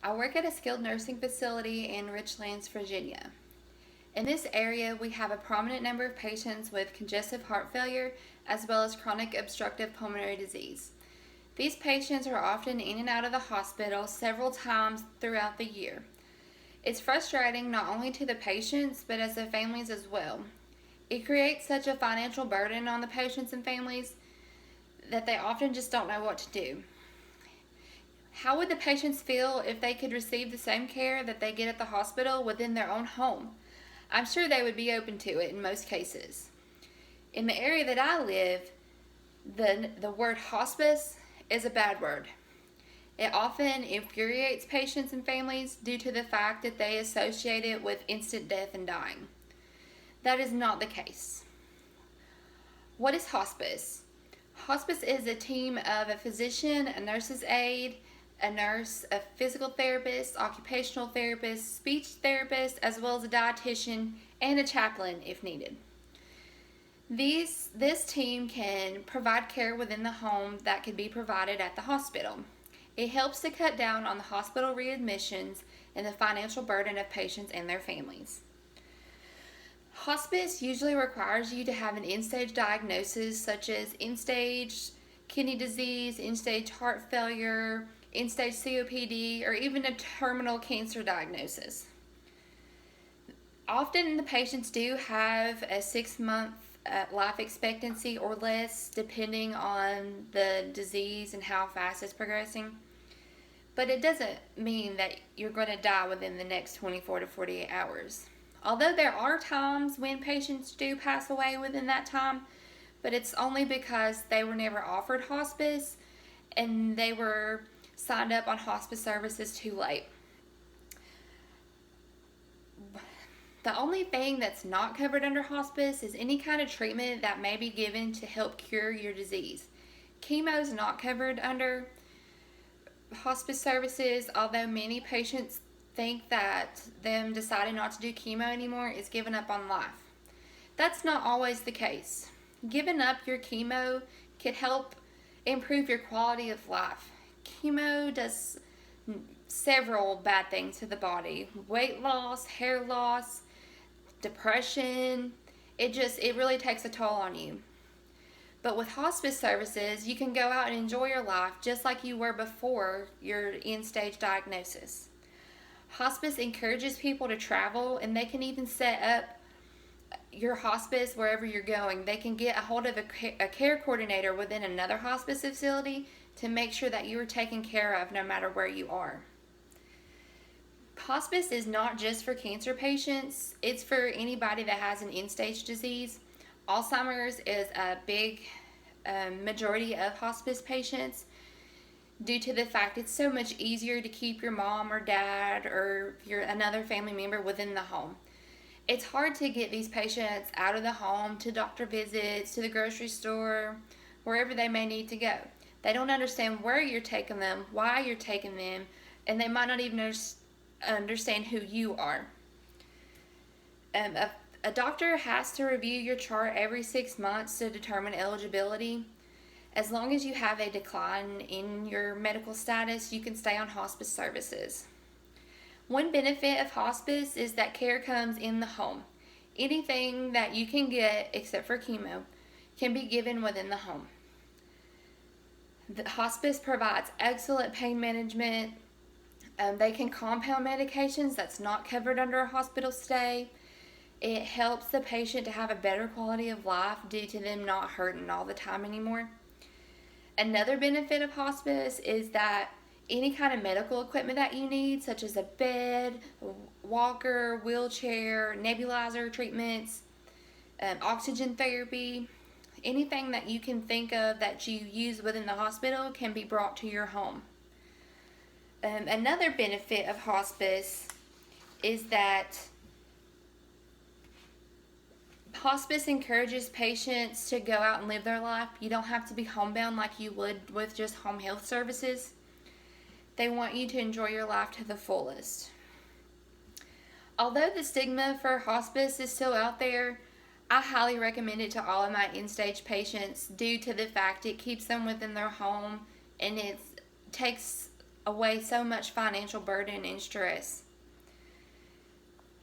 I work at a skilled nursing facility in Richlands, Virginia. In this area, we have a prominent number of patients with congestive heart failure as well as chronic obstructive pulmonary disease. These patients are often in and out of the hospital several times throughout the year. It's frustrating not only to the patients but as the families as well. It creates such a financial burden on the patients and families that they often just don't know what to do. How would the patients feel if they could receive the same care that they get at the hospital within their own home? I'm sure they would be open to it in most cases. In the area that I live, the word hospice is a bad word. It often infuriates patients and families due to the fact that they associate it with instant death and dying. That is not the case. What is hospice? Hospice is a team of a physician, a nurse's aide, a nurse, a physical therapist, occupational therapist, speech therapist, as well as a dietitian and a chaplain if needed. This team can provide care within the home that could be provided at the hospital. It helps to cut down on the hospital readmissions and the financial burden of patients and their families. Hospice usually requires you to have an end-stage diagnosis such as end-stage kidney disease, end-stage heart failure, end-stage COPD, or even a terminal cancer diagnosis. Often the patients do have a 6-month life expectancy or less, depending on the disease and how fast it's progressing. But it doesn't mean that you're going to die within the next 24 to 48 hours. Although there are times when patients do pass away within that time, but it's only because they were never offered hospice and they were signed up on hospice services too late. The only thing that's not covered under hospice is any kind of treatment that may be given to help cure your disease. Chemo is not covered under hospice services, although many patients think that them deciding not to do chemo anymore is giving up on life. That's not always the case. Giving up your chemo could help improve your quality of life. Chemo does several bad things to the body: weight loss, hair loss, depression. It really takes a toll on you. But with hospice services, you can go out and enjoy your life just like you were before your end-stage diagnosis. Hospice encourages people to travel, and they can even set up your hospice wherever you're going. They can get a hold of a care coordinator within another hospice facility to make sure that you are taken care of no matter where you are. Hospice is not just for cancer patients, it's for anybody that has an end-stage disease. Alzheimer's is a big majority of hospice patients due to the fact it's so much easier to keep your mom or dad or another family member within the home. It's hard to get these patients out of the home to doctor visits, to the grocery store, wherever they may need to go. They don't understand where you're taking them, why you're taking them, and they might not even understand who you are. A doctor has to review your chart every 6 months to determine eligibility. As long as you have a decline in your medical status, you can stay on hospice services. One benefit of hospice is that care comes in the home. Anything that you can get, except for chemo, can be given within the home. The hospice provides excellent pain management. They can compound medications that's not covered under a hospital stay. It helps the patient to have a better quality of life due to them not hurting all the time anymore. Another benefit of hospice is that any kind of medical equipment that you need, such as a bed, walker, wheelchair, nebulizer treatments, oxygen therapy, anything that you can think of that you use within the hospital can be brought to your home. Another benefit of hospice is that hospice encourages patients to go out and live their life. You don't have to be homebound like you would with just home health services. They want you to enjoy your life to the fullest. Although the stigma for hospice is still out there, I highly recommend it to all of my end-stage patients due to the fact it keeps them within their home and it takes away so much financial burden and stress.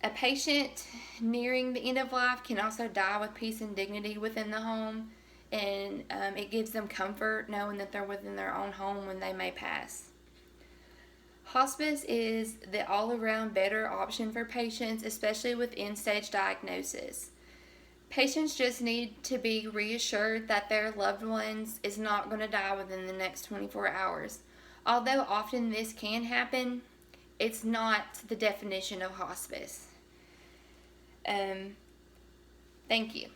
A patient nearing the end of life can also die with peace and dignity within the home, and it gives them comfort knowing that they're within their own home when they may pass. Hospice is the all-around better option for patients, especially with end-stage diagnosis. Patients just need to be reassured that their loved ones is not going to die within the next 24 hours. Although often this can happen, it's not the definition of hospice. Thank you.